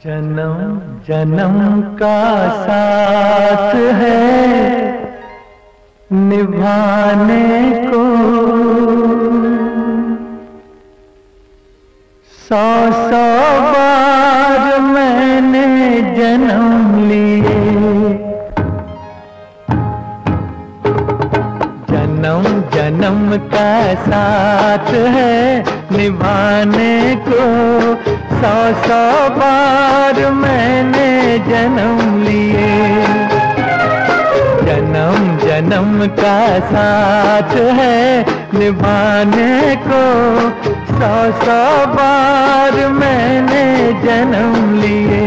जन्म जन्म का साथ है निभाने को, 100 बार मैंने जन्म लिए। जन्म जन्म का साथ है निभाने को, 100 बार मैंने जन्म लिए। जन्म जन्म का साथ है निभाने को, 100 बार मैंने जन्म लिए।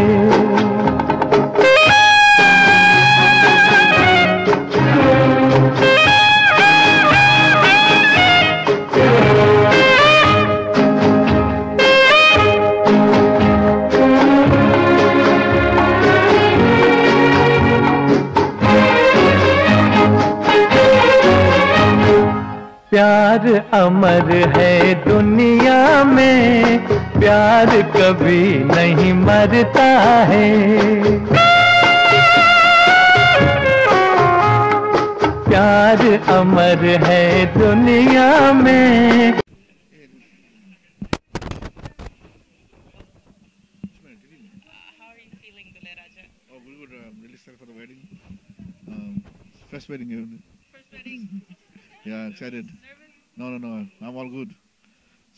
प्यार अमर है दुनिया में, प्यार कभी नहीं मरता है। प्यार अमर है दुनिया में। First wedding. First wedding. Yeah, excited. No, I'm all good.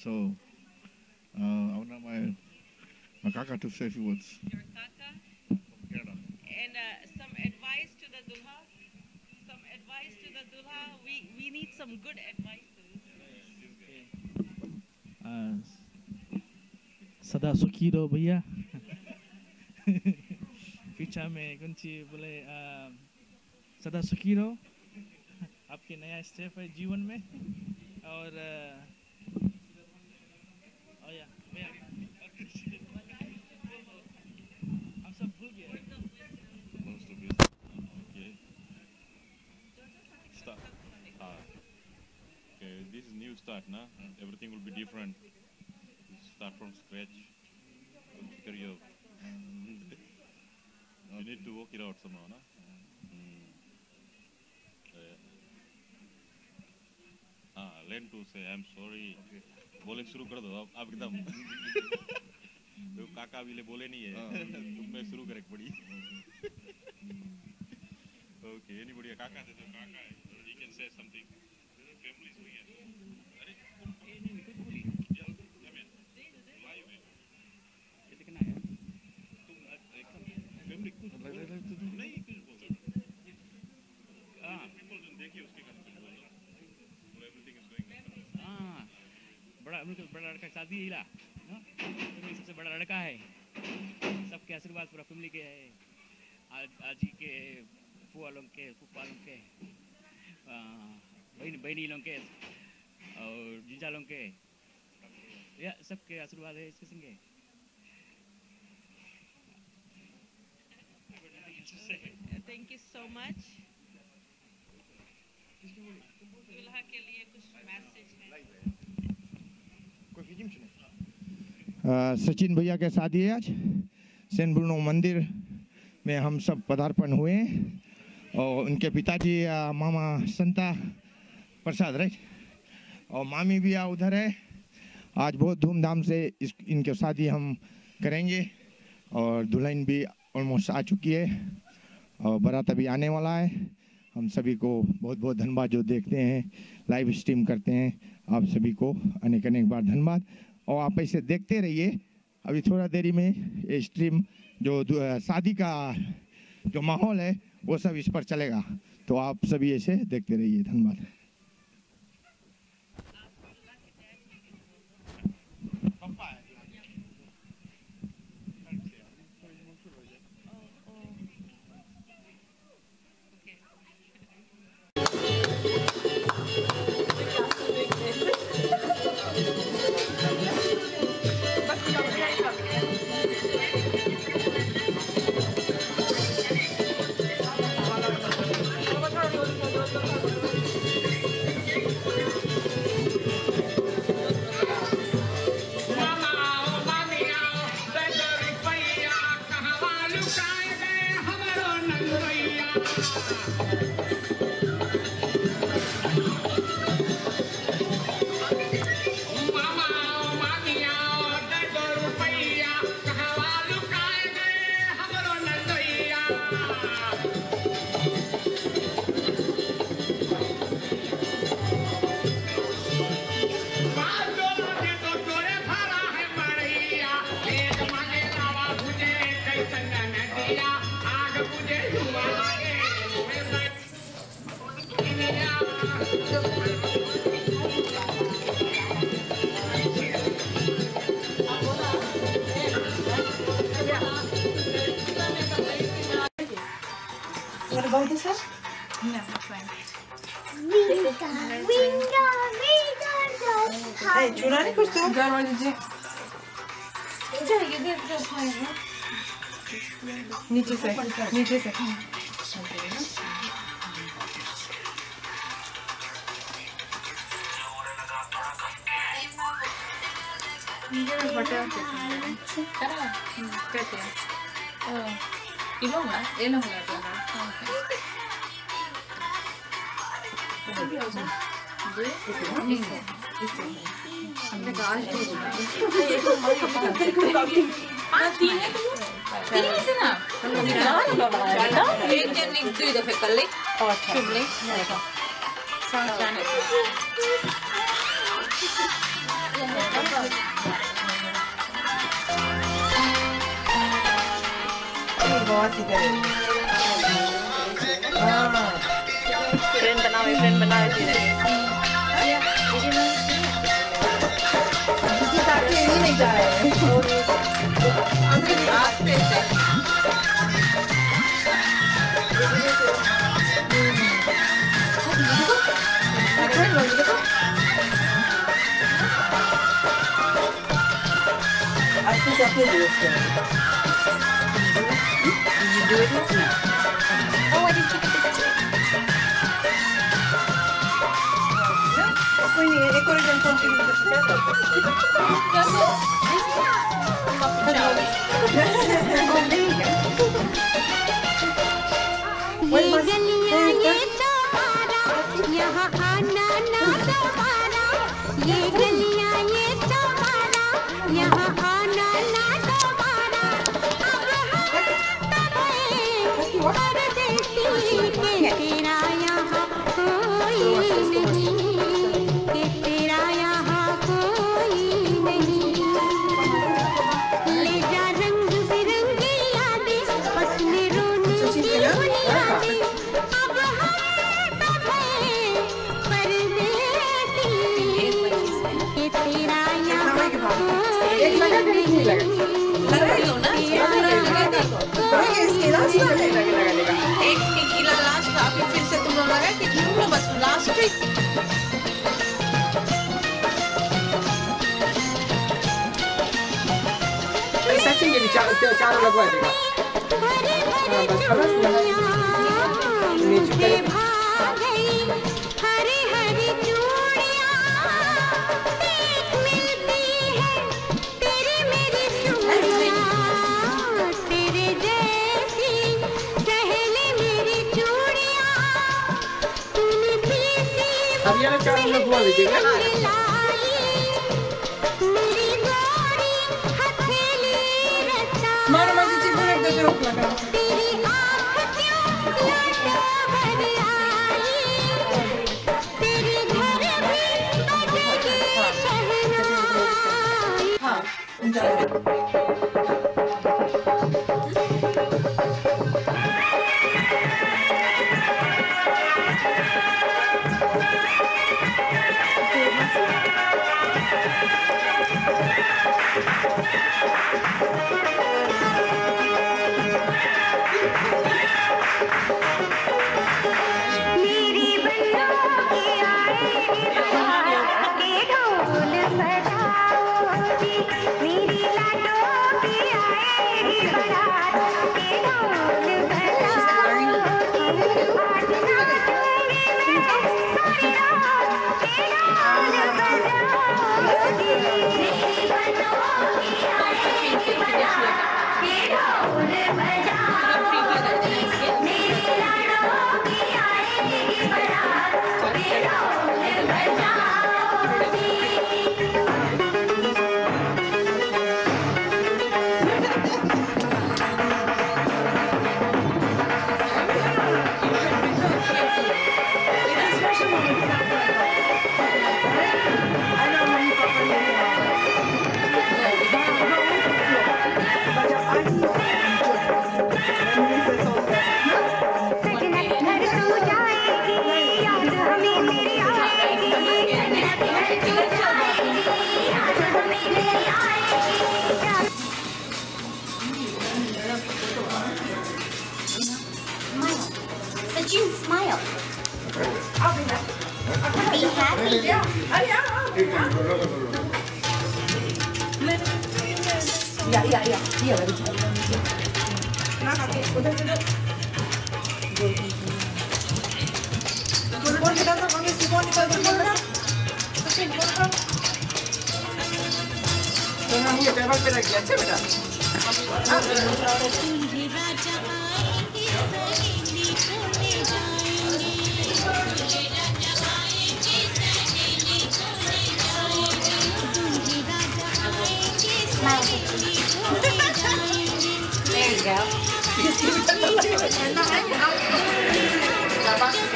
So, I want my kaka to say a few words. Your kaka? From Canada. And some advice to the dulha? Some advice to the dulha? We need some good advices. सदा सुखी रहो भैया। Future में कौन सी बोले सदा सुखी रहो, आपके नया स्टेप है जीवन में। और हम सब भूल गए। Okay, this is new start, na? Everything will be different. Start from scratch. You need to work it out somehow, na? Learn to say I'm sorry. बोले शुरू कर दो आप एकदम। तो काका भी ले बोले नहीं है, तुमने शुरू करे पड़ी। Okay, anybody a काका से तो काका है, he can say something. Family is here. अरे live है। ये कितना है? तुम family कुछ नहीं कुछ बोल सकते। people देखिए उसके घर कुछ बोलो। Everything is going on. बड़ा लड़का शादी हिला, फैमिली सबसे बड़ा लड़का है, सबके आशीर्वाद पूरा फैमिली के है। आजी के फूफा लोग के बहनी लोग के और जीजा लोग के, या सबके आशीर्वाद है इसके संगे। Thank you so much. दुल्हा के लिए कुछ मैसेज है? सचिन भैया के शादी है आज सेंट ब्रूनो मंदिर में हम सब पदार्पण हुए और उनके पिताजी मामा संता प्रसाद राइट और मामी भी उधर है। आज बहुत धूमधाम से इनके शादी हम करेंगे और दुल्हन भी ऑलमोस्ट आ चुकी है और बारात अभी आने वाला है। हम सभी को बहुत बहुत धन्यवाद जो देखते हैं लाइव स्ट्रीम करते हैं, आप सभी को अनेक अनेक बार धन्यवाद। और आप ऐसे देखते रहिए, अभी थोड़ा देरी में ये स्ट्रीम जो शादी का जो माहौल है वो सब इस पर चलेगा, तो आप सभी ऐसे देखते रहिए। धन्यवाद। What about this one? No, that's fine. Hey, चुरा नहीं कुछ तो? What did you? नीचे से नीचे से फ्रेंड बनाओ नहीं जा रहे कोई नहीं एक और जन ये गलियां ये तुम्हारा यहाँ आना ना दोबारा ये गलियां ये तुम्हारा यहाँ आना ना दोबारा परदेसी के तेरा यहाँ कोई नहीं के तेरा यहाँ कोई नहीं ले जा रंग बिरंगी यादें बस में रोने की बुनियादें अब हम सब हैं परदेसी के तेरा यहाँ कोई एक गिला लास्ट अभी फिर से तुम लोग लगा कि तुम लोग बस लास्ट पे सचिन के चारों लगवा देगा बस खलास नीचे हरी हरी चूड़ियां मिलती है तेरी मेरी चूड़ियां तेरे जैसी सहेली मेरी चूड़ियां तूने पीसी अब ये चारों लगवा दीजिएगा मेरी गोरी हथेली रचा मारो मजी जी बोले दो जो लगा तेरी आँख क्यों लाडो भर आई तेरे घर भी बजेगी शहनाई हाँ मेरी बन्नों की आएगी बारात के ढोल बजाओगी मेरी लाडों की आएगी बारात के ढोल बजाओगी आज नाचूंगी मैं सारी रात के ढोल बजाओगी मेरी बन्नों की आएगी बारात के ढोल बजाओगी मेरी लाडों Smile. Be happy. Iya lagi. Nah, kaki udah sudah. Telepon kita tuh, panggil telepon kita tuh. हम ये टेबल पे रख दिया अच्छा बेटा There you go.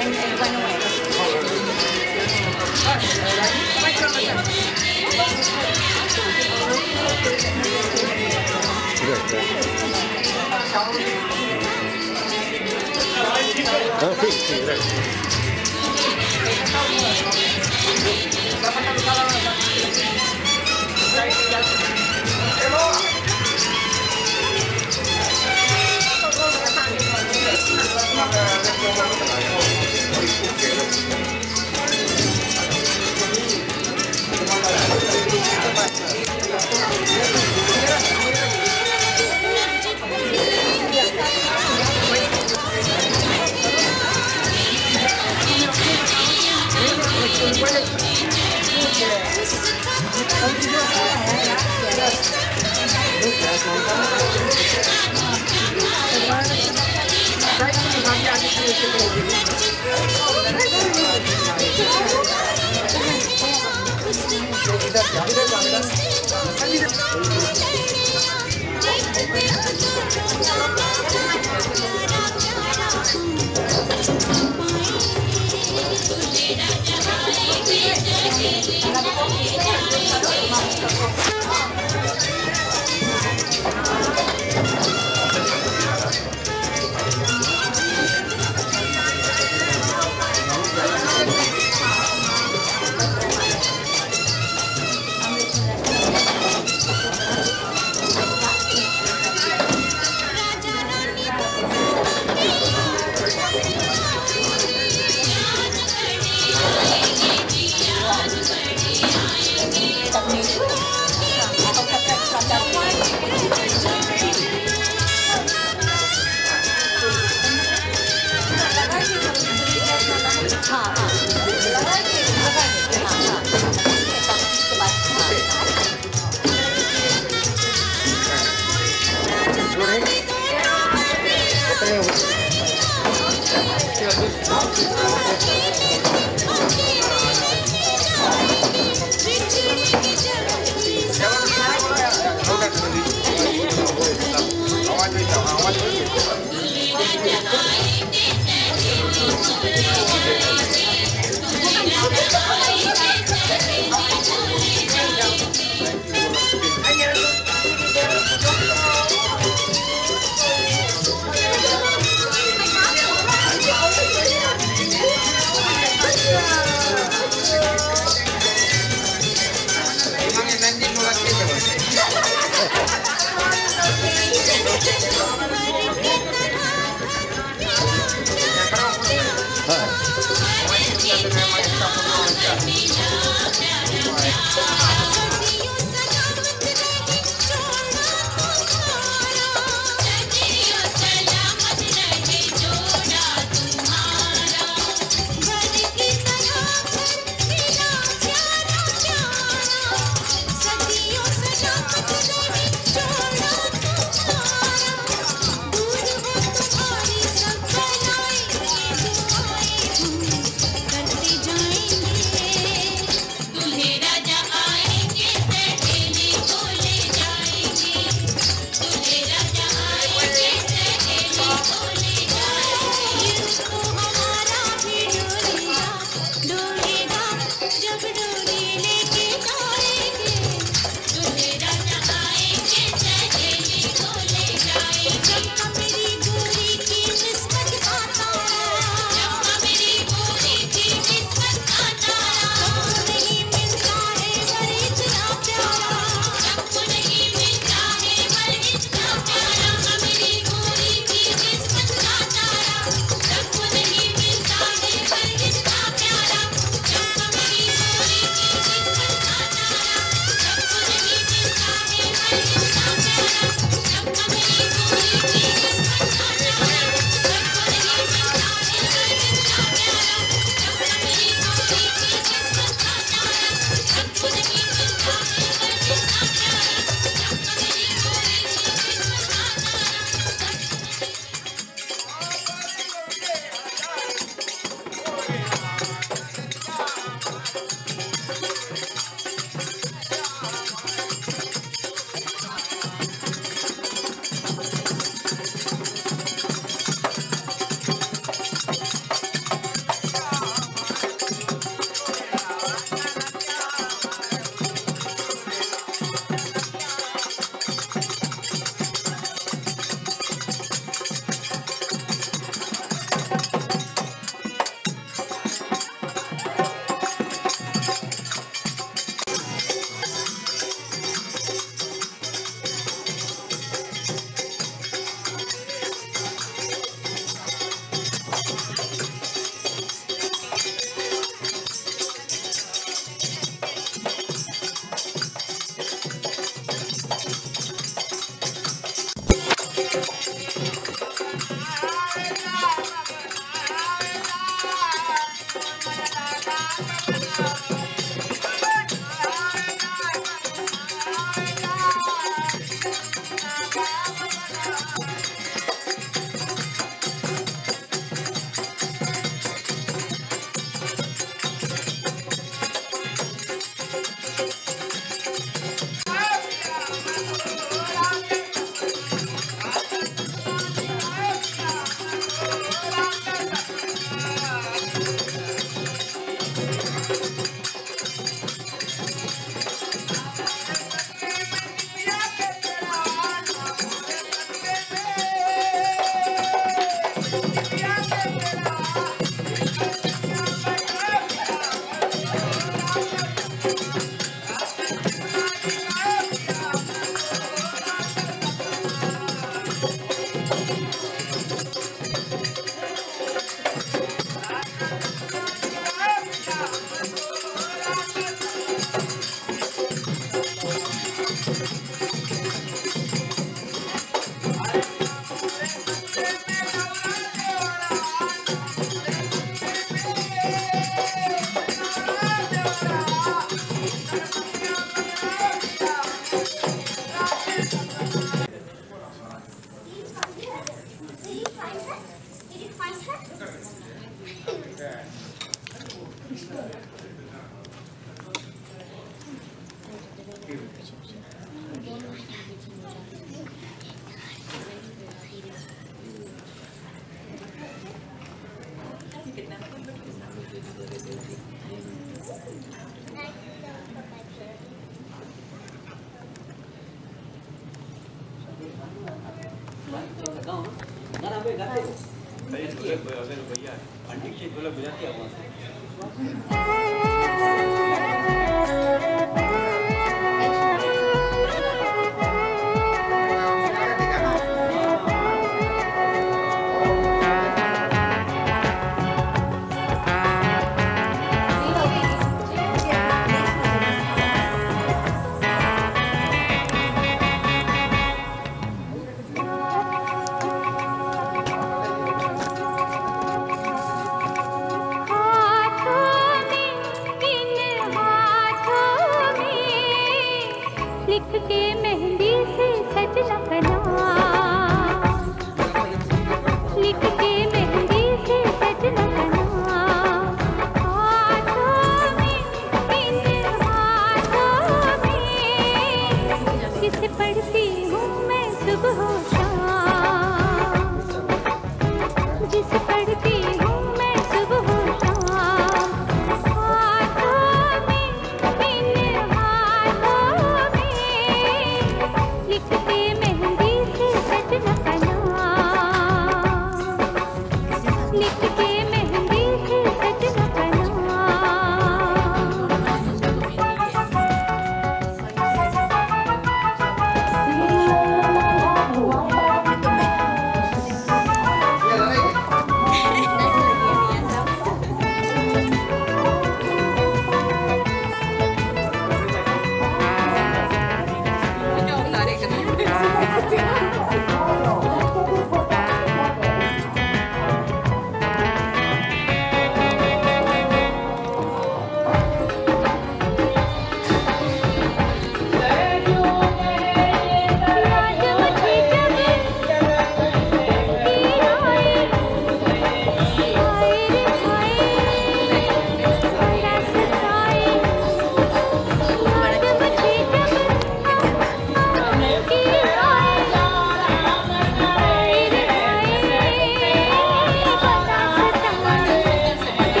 And it went away.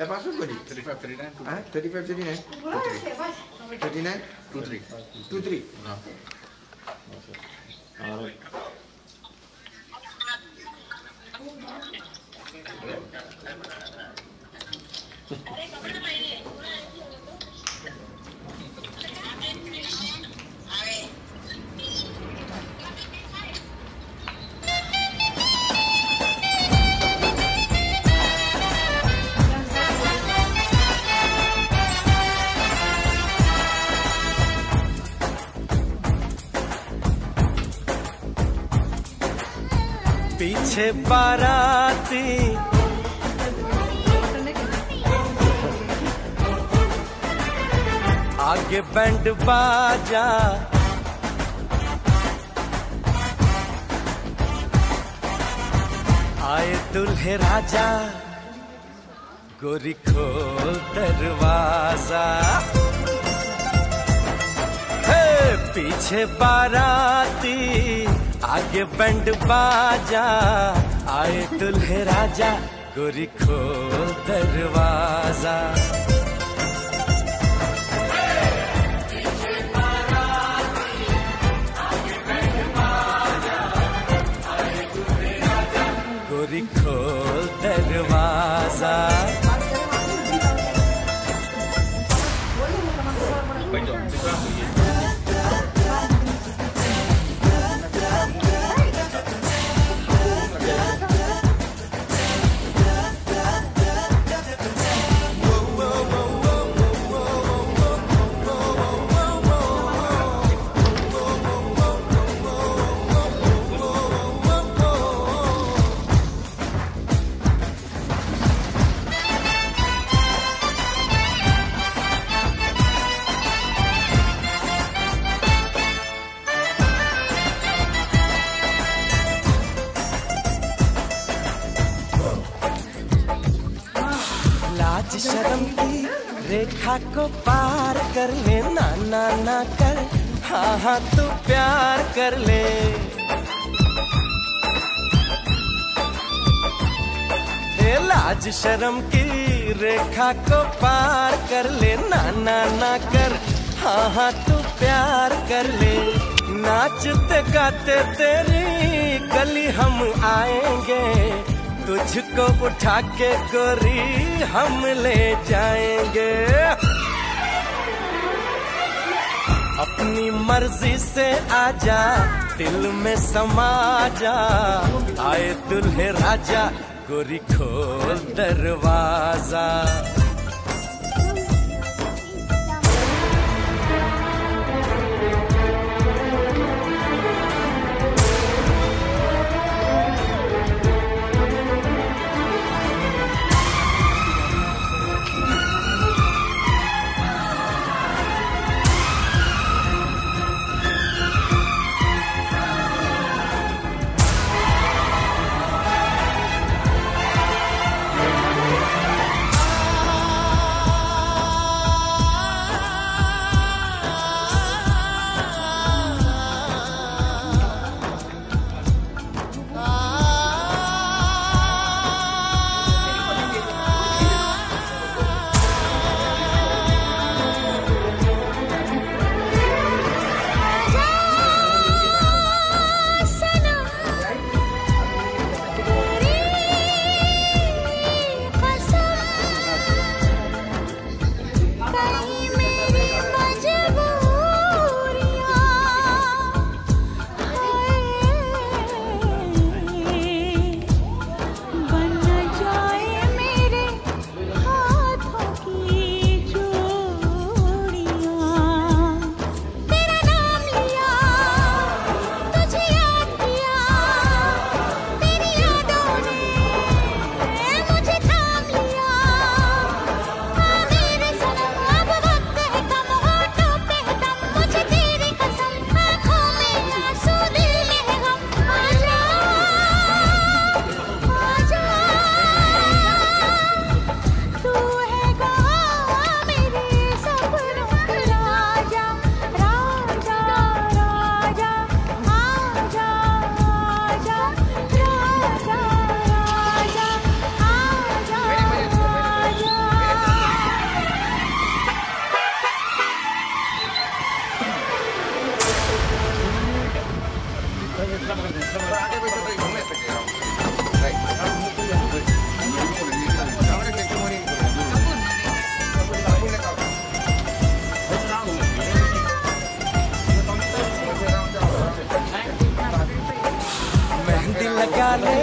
Password kodi? 35, 39, 35, 39? 39? 23. 23? पीछे बाराती आगे बैंड बाजा, आए दुल्हे राजा, गोरी खोल दरवाजा। हे पीछे बाराती आगे बैंड बाजा, आए दुल्हे राजा, गोरी खोल दरवाजा। गोरी खोल दरवाजा। लाज शर्म की रेखा को पार कर ले, ना ना ना कर, हाँ हाँ तू प्यार कर ले। लाज शर्म की रेखा को पार कर ले, ना ना ना कर, हाँ हाँ तू प्यार कर ले। नाचते गाते तेरी गली हम आएंगे, तुझको उठा के गोरी हम ले जाएंगे। अपनी मर्जी से आजा, दिल में समा जा, आए दुल्हे राजा, गोरी खोल दरवाजा। मेहंदी लगा ले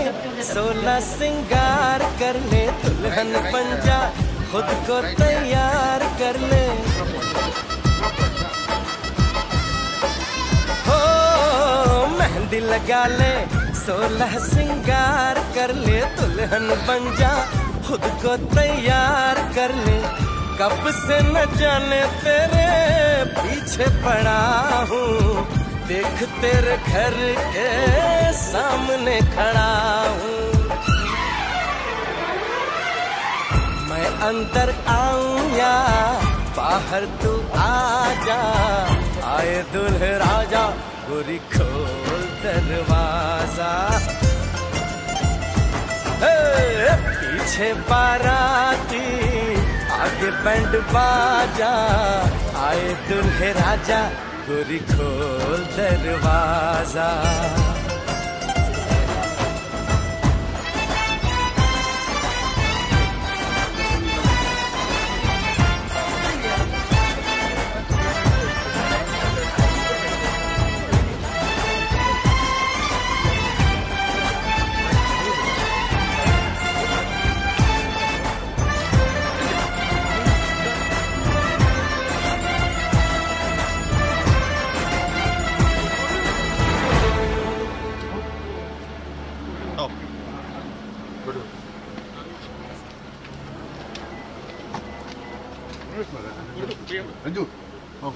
16 सिंगार कर ले दुल्हन बन जा खुद को तैयार कर ले हो मेहंदी लगा ले 16 सिंगार कर ले दुल्हन बन जा खुद को तैयार कर ले कब से न जाने तेरे पीछे पड़ा हूँ देख तेरे घर के सामने खड़ा हूँ मैं अंदर आऊं या बाहर तू आ जा आए दुल्हे राजा गोरी खोल दरवाजा पीछे बाराती आगे बैंड बाजा आए दुल्हे राजा गोरी खोल दरवाजा Lanjut. Oh.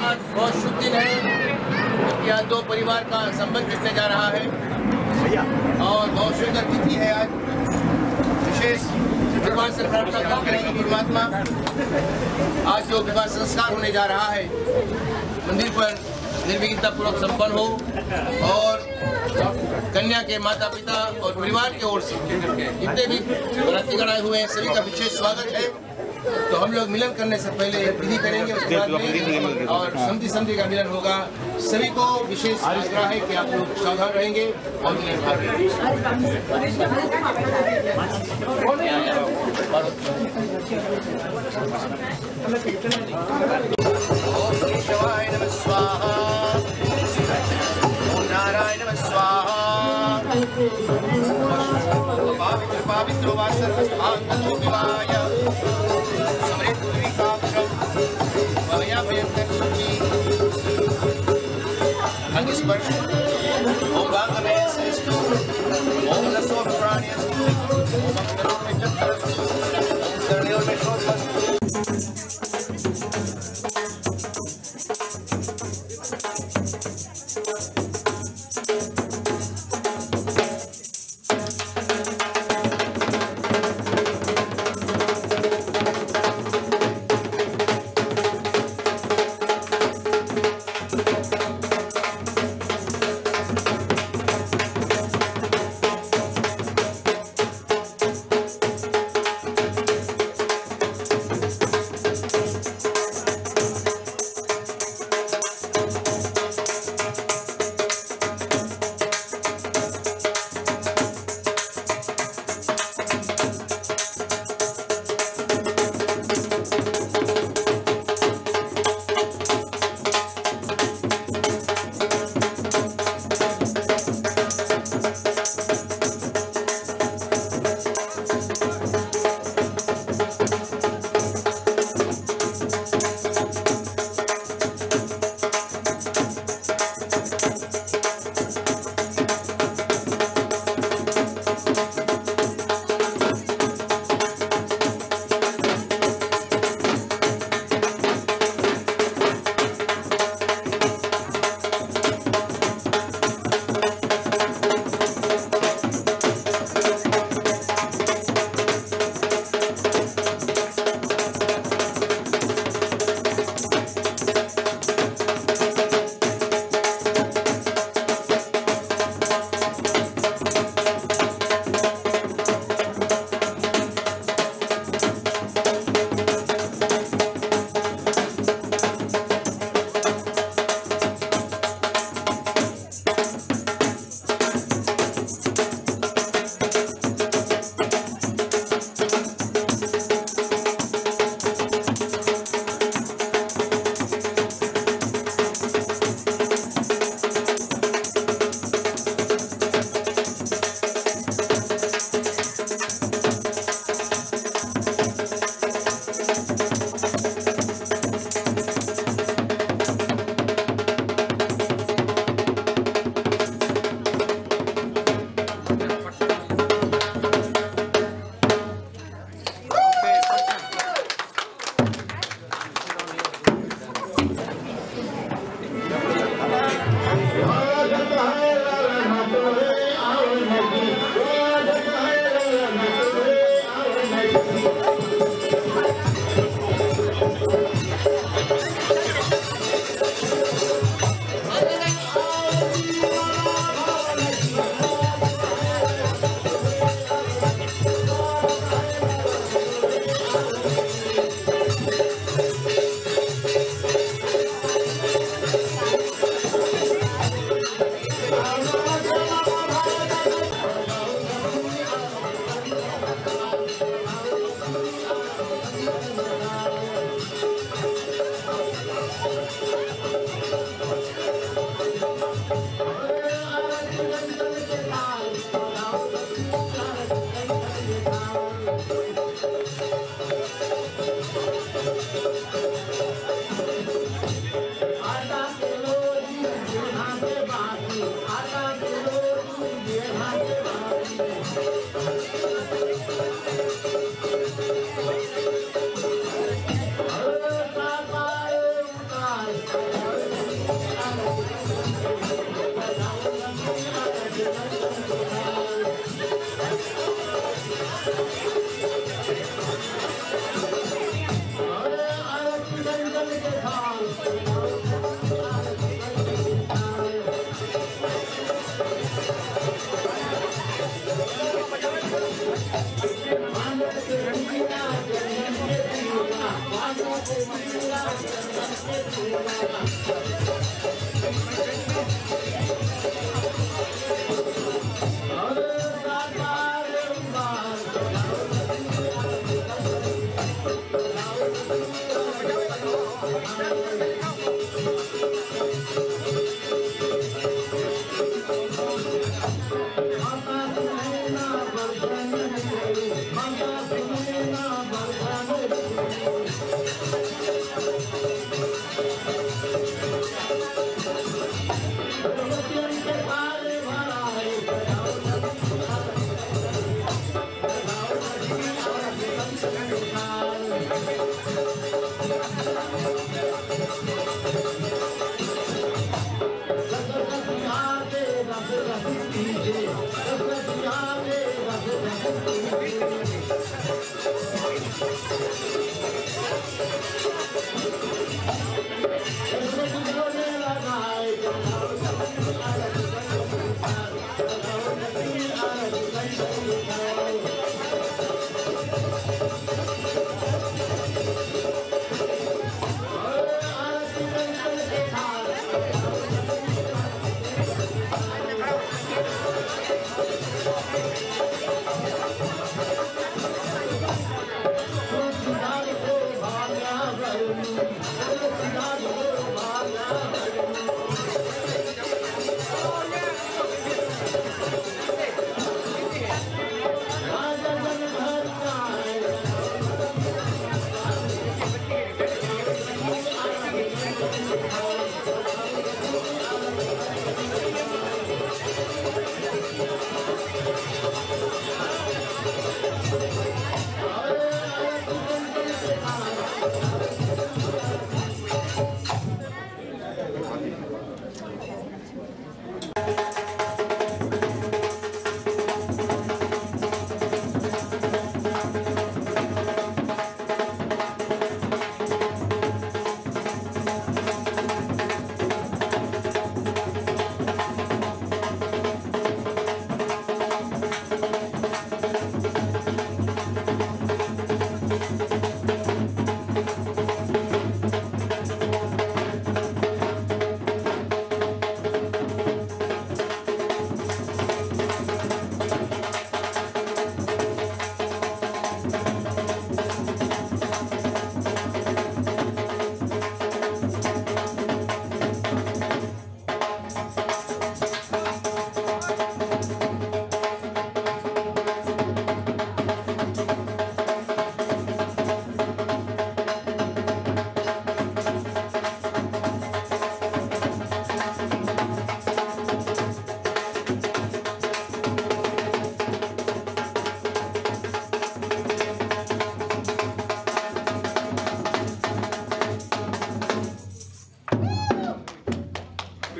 आज बहुत शुभ दिन है। यहाँ दो परिवार का संबंध दिखने जा रहा है और बहुत सुंदर तिथि है आज। विशेष भगवान श्री कृष्ण का काम करेंगे परमात्मा। आज जो विवाह संस्कार होने जा रहा है मंदिर पर निर्विघ्नता पूर्वक संपन्न हो और कन्या के माता पिता और परिवार की ओर से जितने भी बरातीगण आए हुए हैं सभी का विशेष स्वागत है। तो हम लोग मिलन करने से पहले विधि करेंगे, उसके बाद में और समझी का मिलन होगा। सभी को विशेष आग्रह है कि आप लोग सावधान रहेंगे और मिलन भागेंगे। ओम शिवाय नमः स्वाहा, ओम नारायण नमः स्वाहा। पवित्र पवित्र वा सर्वस्थान विवाय स्पर्श ओम गांगमेस्तु ओम नसो प्राणियस्तु ओम अक्षरो में चक्रस्तु ओम कर्णयो में शोधमस्तु।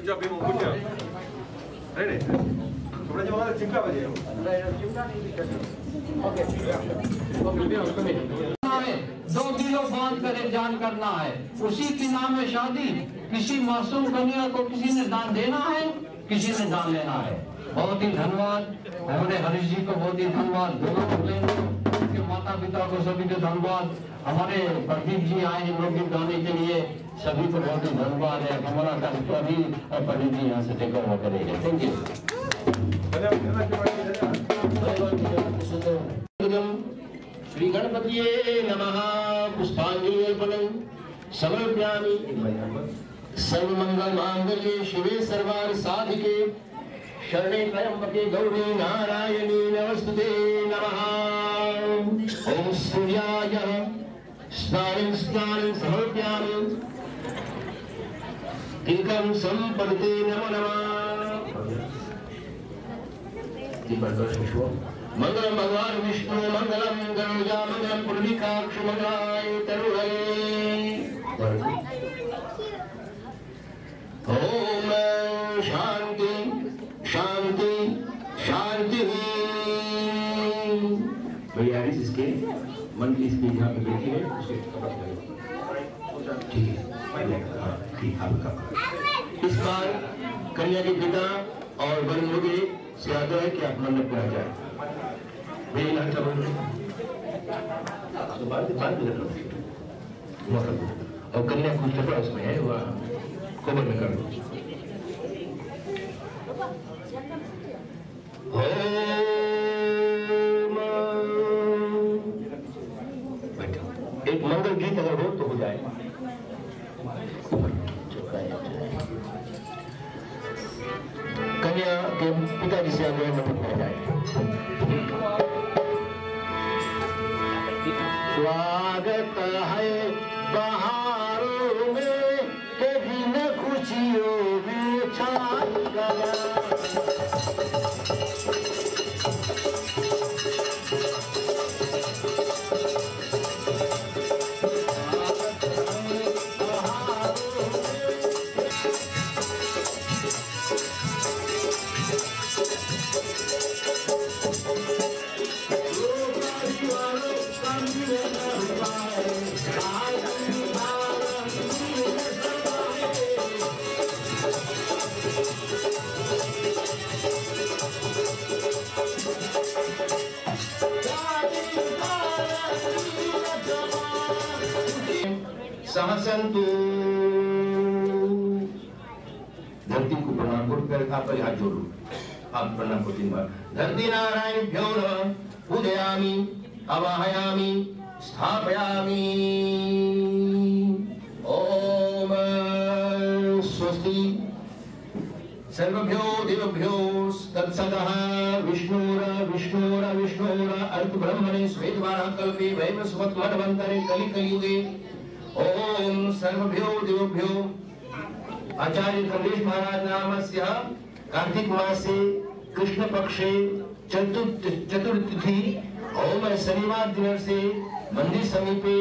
job, Bimo. Good job. Ready? Sebenarnya mana cipta aja ya? Okay. दो दिलों बांध कर एक जान करना है, उसी के नाम में शादी। किसी मासूम कन्या को किसी ने दान देना है, किसी ने दान लेना है। बहुत ही धन्यवाद हमारे हरीश जी को, बहुत ही धन्यवाद दोनों के माता पिता को सभी को धन्यवाद। हमारे प्रदीप जी आए हैं लोकगीत गाने के लिए, सभी को बहुत ही धन्यवाद है। हमारा कार्यक्रम अभी प्रदीप जी यहाँ से टेक ओवर करेंगे। Thank you. श्री गणपतिये नमः। पुष्पांजलि अर्पणं समर्पयामि। सर्वमंगल मांगल्ये शिवे सर्वार्थ साधिके शरणे त्र्यंबके गौरी नारायणी नमस्तुते। नमः। ओम सूर्याय स्नानं समर्पयामि। तिलकं संपदते नमो नमः। मंगलम भगवान विष्णु मंगलम गरुड़ा मंगलम पुंडरीकाक्ष मंगलाय तरुणे। ओम शांति शांति शांति। भैया इसके मन की स्पीड यहाँ पे बैठी है, उसके ठीक है ठीक आपका। इस बार कन्या के पिता और वन लोग से आग्रह है कि आप मंडप में आ जाए। और कन्या कुछ दफा उसमें है, वह कवर में कर लो। एक मंगल गीत अगर हो तो हो जाए। कन्या के पिताजी से आग्रह मंडप में जाए। स्वागत है बहारों में के दिन खुशियों में छाई गया। सहसंतु। धरती को प्रणाम कर आप हाथ जोड़ो। आप प्रणाम को 3 बार। धरती नारायणभ्यो नमः। पूजयामि आवाहयामि स्थापयामि। ओम स्वस्ति सर्वभ्यो देवभ्यो तत्सदः। विष्णुर अर्थ ब्रह्मणे श्वेतवाराह कल्पे वैवस्वत मन्वन्तरे कलियुगे। ओम सर्वभ्यो देवभ्यो। आचार्य खंडेश महाराज नामस्य कार्तिक मासे कृष्ण पक्षे चतुर्थी ओम शनिवार दिन से मंदिर समीपे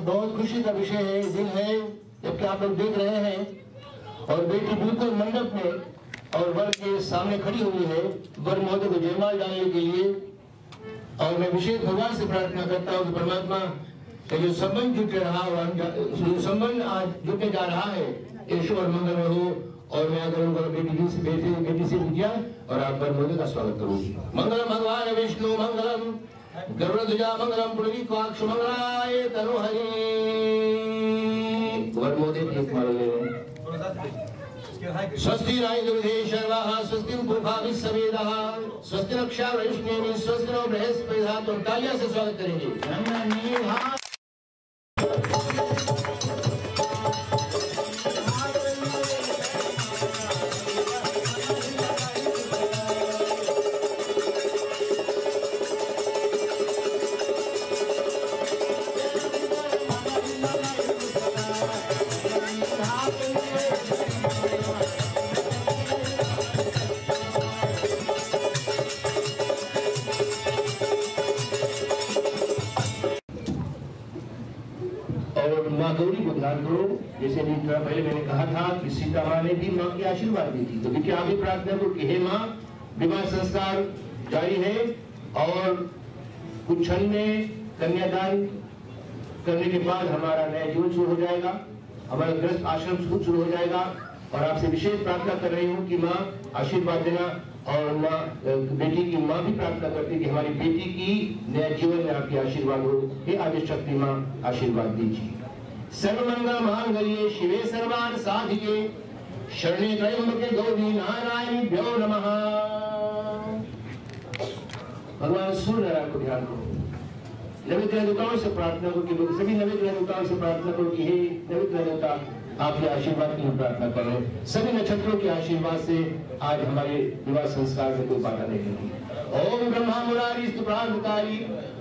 बहुत खुशी का विषय है, दिन है, जबकि आप लोग देख रहे हैं और बेटी बिल्कुल मंडप में और वर के सामने खड़ी हुई है वर महोदय को जयमाल डालने के लिए। और मैं विशेष भगवान से प्रार्थना करता हूँ कि परमात्मा जो संबंध जुट रहा जो संबंध आज जुटने जा रहा है ईश्वर मंगल में हो। और मैं अगर उनका बेटी से पूजा और आप वर महोदय का स्वागत करूँगी। मंगलम भगवान विष्णु मंगलम गरुड़ध्वजा मंगलम पुंडरीकाक्ष मंगलाय तनुहरि। वर महोदय एक माला ले रहे हैं। स्वस्ति न इंद्रो शर्वाः स्वस्ति पूर्वा विश्ववेदाः स्वस्ति नक्षत्र वैष्णवी स्वस्ति नो बृहस्पतिः। तो तालियां से स्वागत करेंगे। माँ गौरी को ध्यान करो। जैसे पहले मैंने कहा था कि सीता माँ ने भी माँ की आशीर्वाद दी थी, तो देखिए आप भी प्रार्थना करो कि हे माँ विवाह संस्कार जारी है और कुछ क्षण में कन्यादान करने के बाद हमारा नया जीवन शुरू हो जाएगा, हमारा गृहस्थ आश्रम शुरू हो जाएगा। और आपसे विशेष प्रार्थना कर रही हूँ कि माँ आशीर्वाद देना। और माँ बेटी की माँ भी प्रार्थना करती कि हमारी बेटी की नया जीवन में आपकी आशीर्वाद हो। हे आदि शक्ति माँ आशीर्वाद दीजिए। सर्वमंगल मांगल्ये शिवे सर्वार्थ साधिके शरण्ये त्र्यंबके गौरी नारायणीभ्यो नमः। भगवान सूर्य नारायण को ध्यान करो। नवग्रह देवताओं से प्रार्थना करो कि सभी नवग्रह देवताओं से प्रार्थना करो कि हे नवग्रह देवता आपके आशीर्वाद की प्रार्थना कर रहे हैं। सभी नक्षत्रों के आशीर्वाद से आज हमारे विवाह संस्कार में कोई बाधा नहीं होगी। ओम ब्रह्मा मुरारी स्तुप्रांतकारी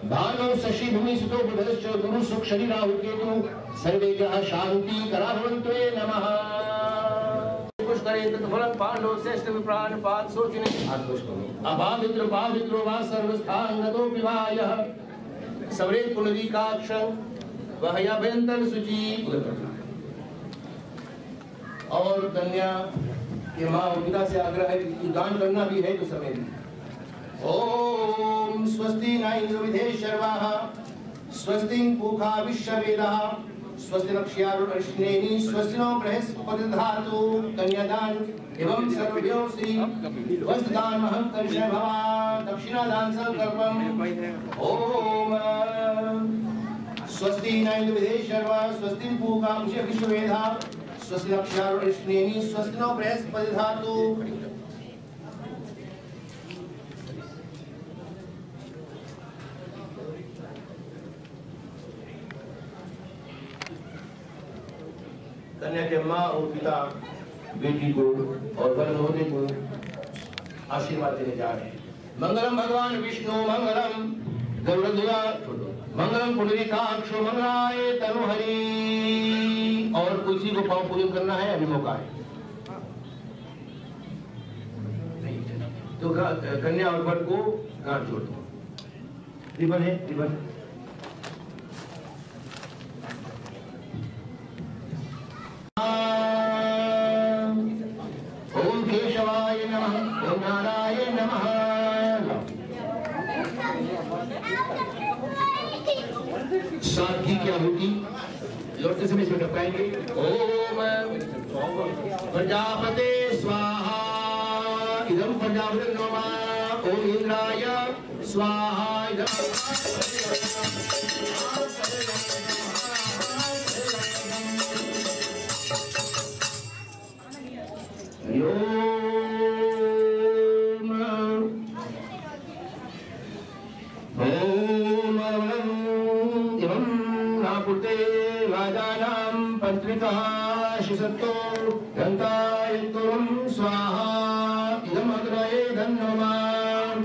भानु शशि भूमि सुतो बुधश्च गुरु सुख शनि राहु केतु सर्वे ग्रह शांति कराभवन्तु नमः। कुछ करे तो फल पांडव श्रेष्ठ विप्राण पाद सोचने आत्मश करो। अभावित्र पावित्रो वा सर्वस्थान नदो विवायः सवरे पुनरीकाक्ष वहया भयंतर सुचि। और कन्या के माँ और पिता से आग्रह है कि दान करना भी है तो समय दी। ओम स्वस्ति न इंद्रो विधे शर्वाः स्वस्ति पूषा विश्ववेदाः स्वस्ति नक्षत्राणि स्वस्ति नो बृहस्पतिर्दधातु। कन्यादान एवं सर्वभ्यो श्री वस्त्रदान महत्कर्षण भवा दक्षिणादान संकल्पम। ओम स्वस्ति न इंद्रो विधे शर्वाः स्वस्ति पूषा विश्ववेदाः स्वस्ति नक्षत्राणि स्वस्ति नो बृहस्पतिर्दधातु। कन्या के माँ और पिता बेटी को और वर महोदय को आशीर्वाद देने जा रहे हैं। मंगलम भगवान विष्णु मंगलम गरुड़ध्वजा मंगलम पुंडरीकाक्ष मंगलाय तनुहरि। और किसी को पाँव पूजन करना है अभी मौका है। तो कन्या और वर को गांठ जोड़ दो। रिबन है रिबन। ओम केशवाय नमः ओम नारायण नमः। सादगी क्या होगी लौटते समय इसमें टपकाएंगे। ओम प्रजापते स्वाहा इदं प्रजापति नमः। ओम इंद्राय स्वाहा इदं शिशतो घंटायन्तुरं स्वाहा इदम् अग्रये धन्यवाद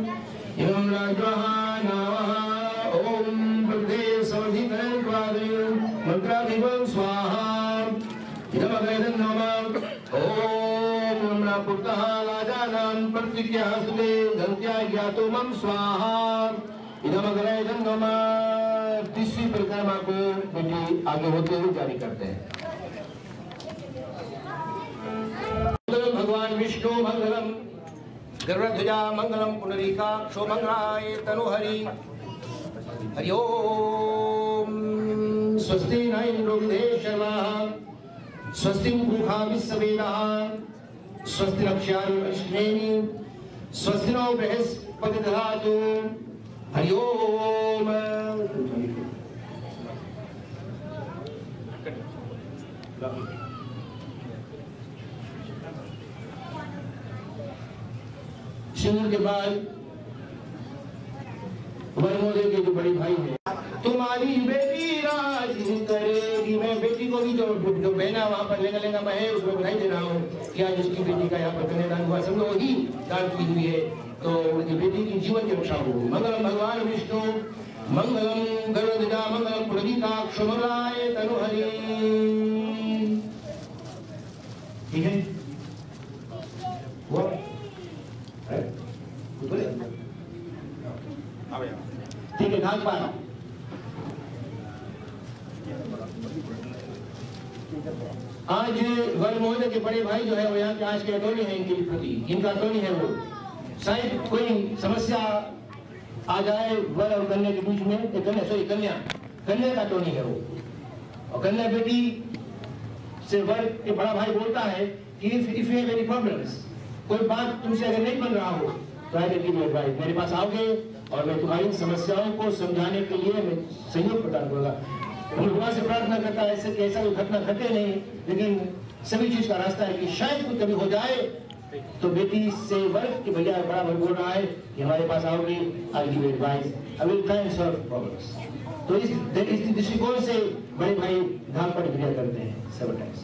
इमं राजः नामः। ओम प्रदे सवधिकरं द्वादय मंत्राभिवं स्वाहा इदम् अग्रये धन्यवाद। ओम नापुरतः राजानां प्रतिज्ञासुते घंट्याज्ञातो मम स्वाहा इदम् अग्रये धन्यवाद। तीसरी परिक्रमा को बेटी आगे होते हुए जारी करते हैं। विष्णु मंगलम गरुड़ध्वजा मंगलम पुंडरीकाक्षो मंगलाय तनुहरि हरि ओम। स्वस्ति न इंद्रो विदेशर्वाः स्वस्ति पूषा विश्ववेदाः स्वस्ति नक्षत्राणि स्वस्ति नो बृहस्पति दधातु हरि ओम। सिंह के बाद वरमोदे के जो बड़े भाई हैं, तुम्हारी बेटी राज करेगी। मैं बेटी को भी जो बहना वहां पर लेंगा मैं है उसको बधाई दे रहा हूँ कि आज उसकी बेटी का यहाँ पर कन्यादान हुआ, सब लोग ही दान की हुई है, तो उनकी बेटी की जीवन की रक्षा हो। मंगलम भगवान विष्णु मंगलम गरुड़ध्वजा मंगलम पुंडरीकाक्षो मंगलाय तनुहरि। ठीक है ठीक है घास पाना। आज वर महोदय के बड़े भाई जो है वो यहाँ के आज के अटॉर्नी है, इनके प्रति इनका अटॉर्नी है, वो शायद कोई समस्या आ जाए वर और कन्या के बीच में, कन्या का अटॉर्नी है वो, और कन्या बेटी से वर के बड़ा भाई बोलता है कि if you have any problems, कोई बात तुमसे अगर नहीं बन रहा हो तो I will give you advice, मेरे पास आओगे और मैं तुम्हारी समस्याओं को समझाने के लिए मैं सहयोग प्रदान करूंगा। भगवान से प्रार्थना करता है ऐसे कि ऐसा कोई घटना घटे नहीं, लेकिन सभी चीज का रास्ता है कि शायद कुछ कभी हो जाए तो बेटी से वर्ग कि भैया बड़ा भाई बोल रहा है कि हमारे पास आओगे, I will give you advice, I will try and solve problems. तो इस दृष्टिकोण से बड़े भाई धाम पर क्रिया करते हैं सब टाइम्स।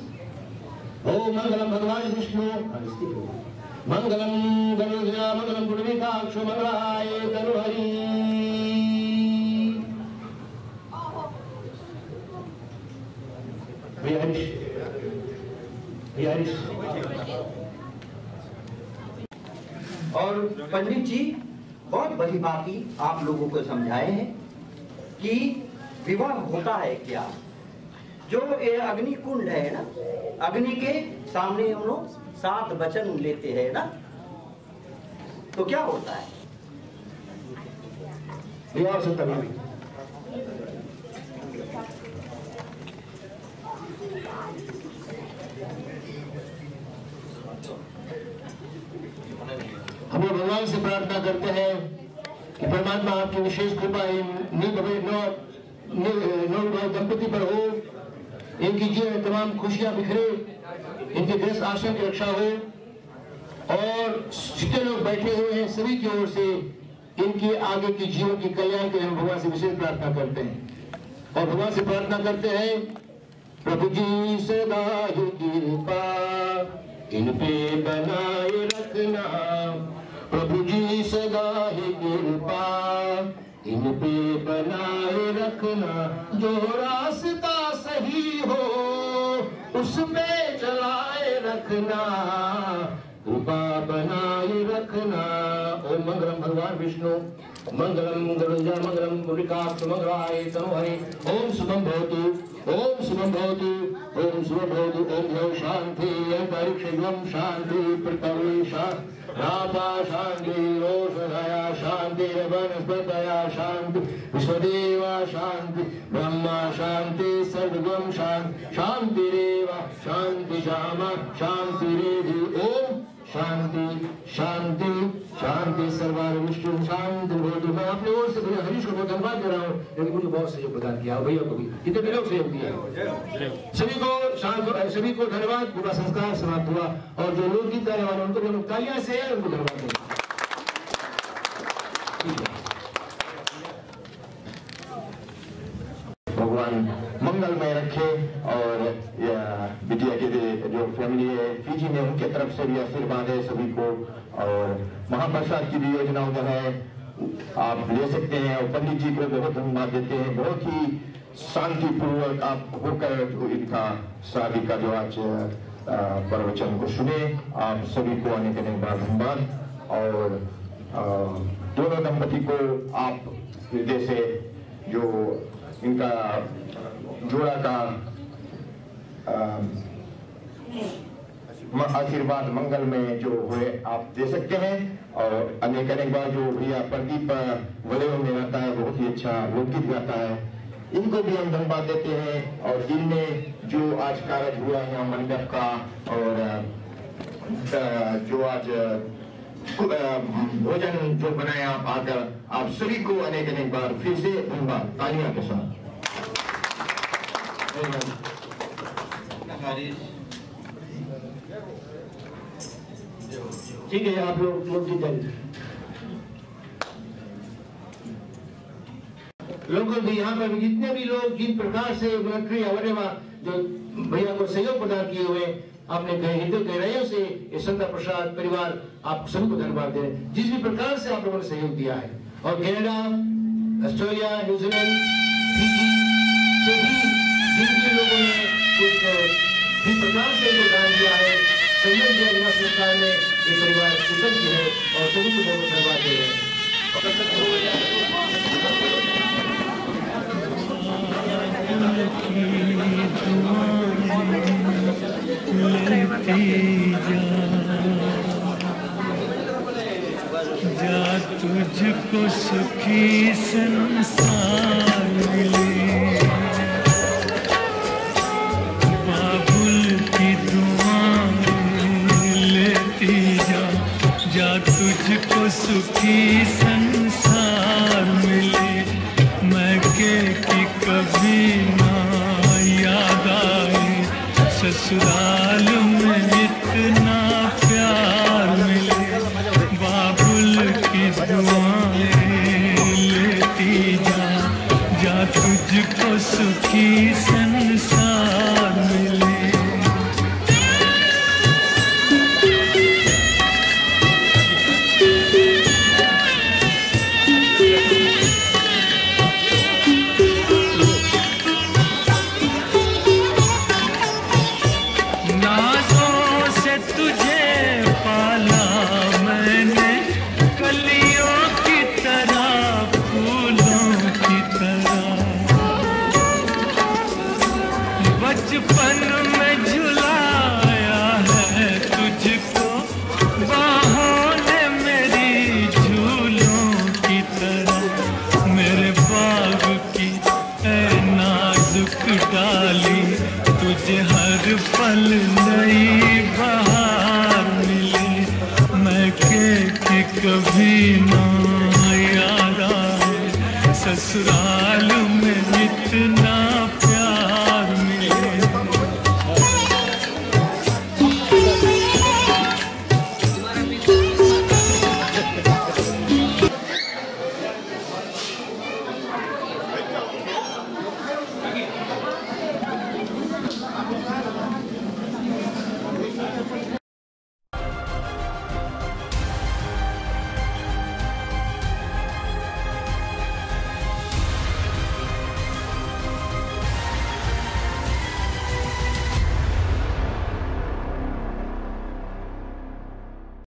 ओम मंगलम भगवान विष्णु मंगलम गरुड़ध्वजा मंगलम पुंडरीकाक्षो मंगलाय तनुहरि। और पंडित जी बहुत बड़ी बात ही आप लोगों को समझाए हैं कि विवाह होता है क्या। जो ये अग्नि कुंड है ना, अग्नि के सामने हम लोग 7 वचन लेते हैं ना, तो क्या होता है विवाह से तभी हम लोग भगवान से प्रार्थना करते हैं कि परमात्मा आपकी विशेष कृपा दंपति पर हो, इनकी जीवन में तमाम खुशियां बिखरे, इनके गृहस्थ आश्रम की रक्षा हो, और जितने लोग बैठे हुए हैं सभी की ओर से इनके आगे की जीवन की कल्याण के हम भगवान से विशेष प्रार्थना करते हैं। और भगवान से प्रार्थना करते हैं प्रभु जी सदा ही कृपा इन पे बनाए रखना, प्रभु जी सदा ही कृपा इन पे बनाए रखना, जो रास्ता सही हो उस पे चलाए रखना, कृपा बनाए रखना। ओम मंगलम भगवान विष्णु मंगलम गरुड़ध्वजा मंगलम पुंडरीकाक्षो मंगलाय तनुहरि। ओम शुभम भवतु, ओम शुभम भवतु, ओम शुभम भवतु। ओम द्यौ शांति अंतरिक्षं शांति पृथ्वी शांति रापा शांति रोषधया शांति वनस्पतया शांति विश्वदेवा शांति ब्रह्मा शांति सर्वगम शांति शांतिरेव शांति श्यामा शांतिरेधि। ओम शांति शांति शांति सर्वार विष्णु शांति भवतु। मैं अपनी ओर से भैया हरीश को बहुत धन्यवाद दे रहा हूँ, लेकिन मुझे बहुत सहयोग प्रदान किया, भैया को भी कितने भी लोग सहयोग दिया। सभी को शांत, सभी को धन्यवाद। पूरा संस्कार समाप्त हुआ, और जो लोग गीत गाने वाले उनको लोग तालियां से उनको धन्यवाद दें। भगवान मंगलमय रखे, और बिटिया के जो फैमिली है फीजी में उनके तरफ से भी आशीर्वाद है सभी को। और महाप्रसाद की भी योजना उधर है, आप ले सकते हैं। और पंडित जी को बहुत धन्यवाद देते हैं, बहुत ही शांतिपूर्वक आप होकर इनका शादी का जो आज प्रवचन को सुने। आप सभी को आने के बाद धन्यवाद। और दोनों दंपति को आप हृदय से जो इनका जोड़ा का आशीर्वाद मंगल में जो हुए आप दे सकते हैं। और अनेक बार जो भैया प्रदीप वलयों में रहता है, बहुत ही अच्छा लोकगीत गाता है, इनको भी हम धन्यवाद देते हैं। और दिन में जो आज कार्य हुआ है यहाँ मंडप का, और जो आज भोजन जो बनाया आप आकर, आप सभी को अनेक बार फिर से धन्यवाद तालियां के साथ। ठीक है, आप लोग लोगों भी यहाँ पर जितने भी लोग जिन प्रकार से मिलिट्री अवरेवा जो भैया को सहयोग प्रदान किए हुए आपने हिंदू गहराइयों से ये संता प्रसाद परिवार आप सभी को धन्यवाद दे, जिस भी प्रकार से आप लोगों ने सहयोग दिया है। और कनाडा, ऑस्ट्रेलिया, न्यूजीलैंड, फिजी से भी जिन जिन लोगों ने कुछ भी प्रकार से योगदान दिया है, सहयोग दिया बिना सरकार में, ये परिवार कृतज्ञ है और सभी को बहुत धन्यवाद दे रहे हैं। जा तुझको सुखी संसार मिले, बाबुल की दुआएं लेती जा तुझको सुखी संसार मिले। मैं के कि कभी ना याद आए, ससुराल में इतना प्यार मिले, बाबुल की दुआएं लेती जा तुझको सुखी संसार मिले। बचपन में झुलाया है तुझको बाहों ने मेरी झूलों की तरह, मेरे बाग की ऐ नाजुक डाली, तुझे हर पल नई बहार मिले। मैं के कभी ना याद आए, ससुराल में इतना